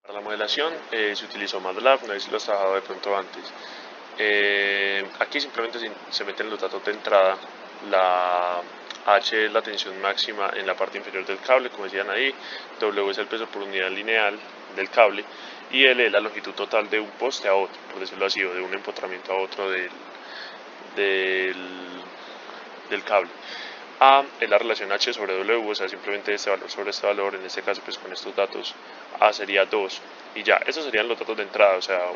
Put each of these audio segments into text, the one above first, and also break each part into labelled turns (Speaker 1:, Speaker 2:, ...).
Speaker 1: Para la modelación se utilizó MATLAB, no sé si lo has trabajado de pronto antes. Aquí simplemente se meten los datos de entrada, la H es la tensión máxima en la parte inferior del cable, como decían ahí, W es el peso por unidad lineal del cable y L es la longitud total de un poste a otro, por decirlo así, o de un empotramiento a otro del, del cable. A es la relación H sobre W, o sea, simplemente este valor sobre este valor, en este caso pues con estos datos A sería 2 y ya, esos serían los datos de entrada, o sea,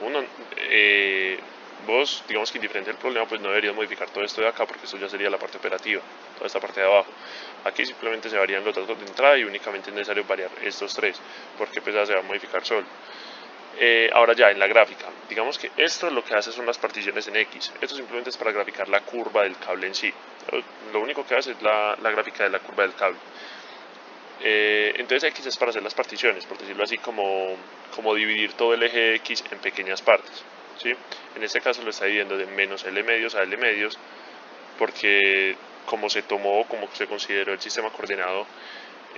Speaker 1: vos digamos que indiferente del problema pues no deberías modificar todo esto de acá porque esto ya sería la parte operativa, toda esta parte de abajo. Aquí simplemente se varían los datos de entrada y únicamente es necesario variar estos tres porque pues ya se va a modificar solo. Ahora ya en la gráfica, digamos que esto lo que hace son las particiones en X, esto simplemente es para graficar la curva del cable en sí, lo único que hace es la gráfica de la curva del cable. Entonces X es para hacer las particiones, por decirlo así, como dividir todo el eje X en pequeñas partes, ¿sí? En este caso lo está dividiendo de menos L medios a L medios, porque como se tomó, como se consideró el sistema coordenado,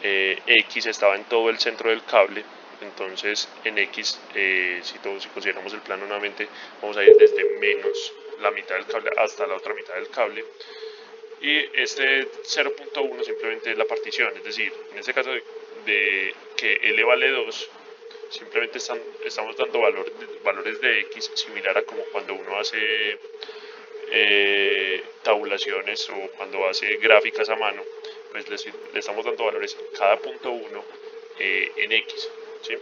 Speaker 1: X estaba en todo el centro del cable. Entonces en X, si consideramos el plano nuevamente, vamos a ir desde menos la mitad del cable hasta la otra mitad del cable. Y este 0.1 simplemente es la partición, es decir, en este caso de que L vale 2, simplemente estamos dando valores de X similar a como cuando uno hace tabulaciones o cuando hace gráficas a mano, pues le estamos dando valores cada punto 1 en X, ¿sí?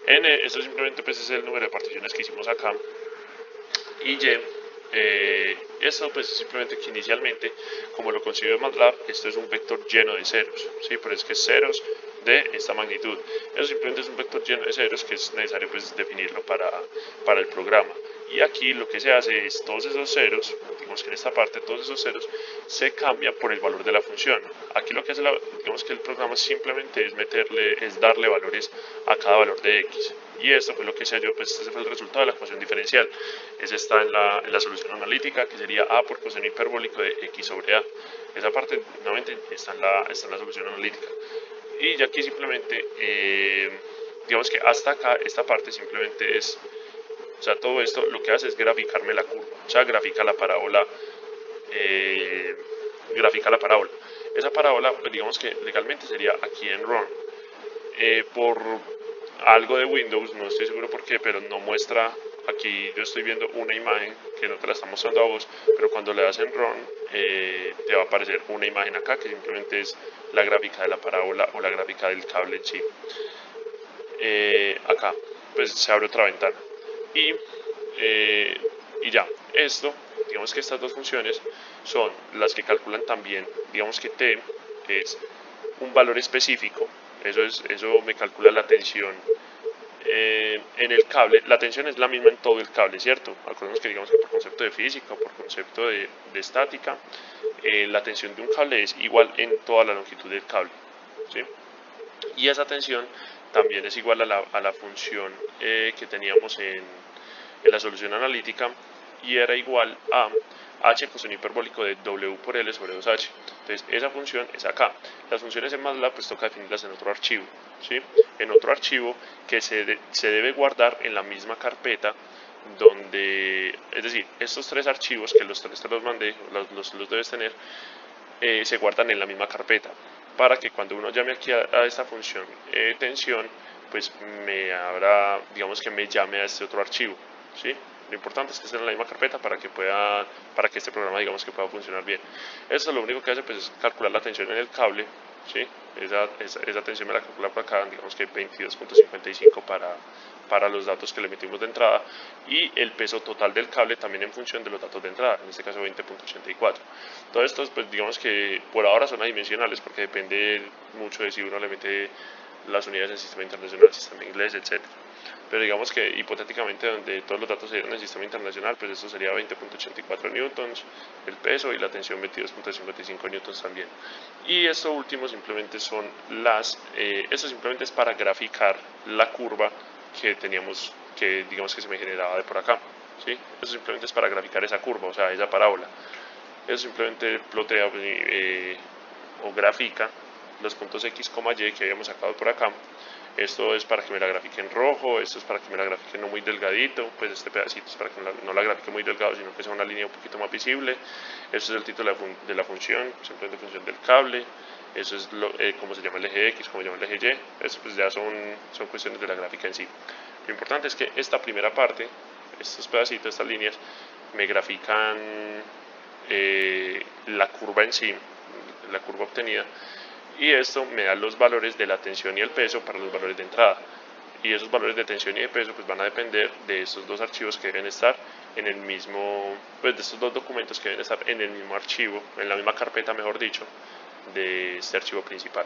Speaker 1: Esto simplemente pues es el número de particiones que hicimos acá. Y Y, esto pues simplemente que inicialmente, como lo concibe MATLAB, esto es un vector lleno de ceros, ¿sí? Pero es que es ceros de esta magnitud. Eso simplemente es un vector lleno de ceros que es necesario pues definirlo para el programa. Y aquí lo que se hace es todos esos ceros, digamos que en esta parte todos esos ceros se cambian por el valor de la función. Aquí lo que hace digamos que el programa simplemente es darle valores a cada valor de X. Y esto fue lo que se halló, pues este fue el resultado de la ecuación diferencial. Ese está en la solución analítica, que sería A por coseno hiperbólico de X sobre A. Esa parte nuevamente está en la solución analítica. Y ya aquí simplemente, digamos que hasta acá, esta parte simplemente es, o sea, todo esto lo que hace es graficarme la curva, o sea, grafica la parábola. Grafica la parábola. Esa parábola, pues digamos que legalmente sería aquí en run. Por algo de Windows, no estoy seguro por qué, pero no muestra, aquí yo estoy viendo una imagen que no te la está mostrando a vos, pero cuando le das en run te va a aparecer una imagen acá que simplemente es la gráfica de la parábola o la gráfica del cable en sí. Acá pues se abre otra ventana y ya, esto, digamos que estas dos funciones son las que calculan también, digamos que T es un valor específico, eso me calcula la tensión en el cable. La tensión es la misma en todo el cable, ¿cierto? Acordemos que digamos que por concepto de física o por concepto de estática, la tensión de un cable es igual en toda la longitud del cable, ¿sí? Y esa tensión también es igual a la función que teníamos en la solución analítica y era igual a h coseno hiperbólico de W por L sobre 2H. Entonces esa función es acá. Las funciones en MATLAB pues toca definirlas en otro archivo, ¿sí? En otro archivo que se debe guardar en la misma carpeta donde, es decir, estos tres archivos que los tres te los mandé, los debes tener, se guardan en la misma carpeta para que cuando uno llame aquí a esta función tensión, pues me abra, digamos que me llame a este otro archivo, ¿sí? Lo importante es que estén en la misma carpeta para que este programa digamos que pueda funcionar bien. Esto lo único que hace pues es calcular la tensión en el cable, ¿sí? Esa tensión me la calcula por acá, digamos que 22.55 para los datos que le metimos de entrada y el peso total del cable también en función de los datos de entrada, en este caso 20.84. Todo esto pues digamos que por ahora son adimensionales porque depende mucho de si uno le mete las unidades en sistema internacional, sistema inglés, etc. Pero digamos que hipotéticamente donde todos los datos se dieran en el sistema internacional, pues esto sería 20.84 newtons el peso y la tensión 22.55 newtons también. Y esto último simplemente son esto simplemente es para graficar la curva que teníamos, que digamos que se me generaba de por acá, ¿sí? Eso simplemente es para graficar esa curva, o sea, esa parábola. Eso simplemente plotea o grafica los puntos X, Y que habíamos sacado por acá. Esto es para que me la grafique en rojo, esto es para que me la grafique no muy delgadito, pues este pedacito es para que no la grafique muy delgado, sino que sea una línea un poquito más visible. Esto es el título de la función, simplemente función del cable. Eso es cómo se llama el eje X, cómo se llama el eje Y. Eso pues ya son cuestiones de la gráfica en sí. Lo importante es que esta primera parte, estos pedacitos, estas líneas, me grafican la curva en sí, la curva obtenida, y esto me da los valores de la tensión y el peso para los valores de entrada. Y esos valores de tensión y de peso pues van a depender de estos dos archivos que deben estar en el mismo, pues de estos dos documentos que deben estar en el mismo archivo, en la misma carpeta mejor dicho, de este archivo principal.